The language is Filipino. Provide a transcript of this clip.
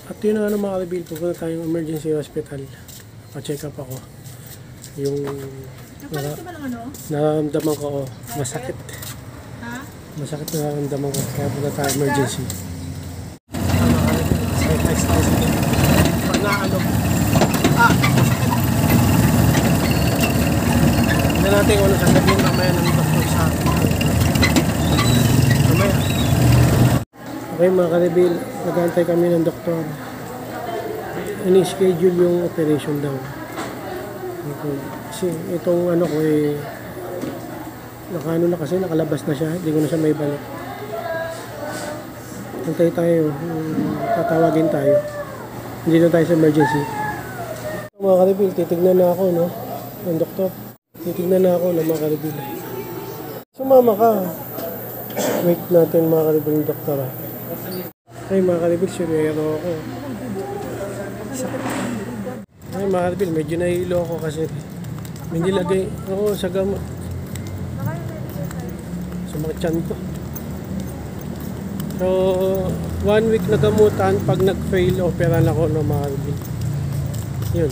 At yun na mga kabil, pupunta tayong emergency hospital. Pa-check up ako. Yung nararamdaman ko, masakit. Ha? Masakit na nararamdaman ko. Kaya punta tayo emergency. Pag naaalog. Hindi natin kung ano sasabihin mamaya ng doktor sa akin. Mamaya. Okay mga kalibil, nag-aantay kami ng doktor. Ini-schedule yung operation daw. Kasi itong ano ko nakano na kasi, nakalabas na siya. Hindi ko na siya may balik. Antay tayo, tatawagin tayo. Hindi na tayo sa emergency. Mga kalibil, titignan na ako, no? Ng doktor. Titignan na ako ng mga kalibil. Sumama ka. Wait natin mga kalibil ng doktor. Ay mga kalibil, sirero ako. Ay mga kalibil, medyo nahihilo ako kasi may nilagay. Oo, sa gamot. Sumakit tiyan ko. So, 1 week na gamutan. Pag nag-fail, operan ako ng mga kalibil. Yun.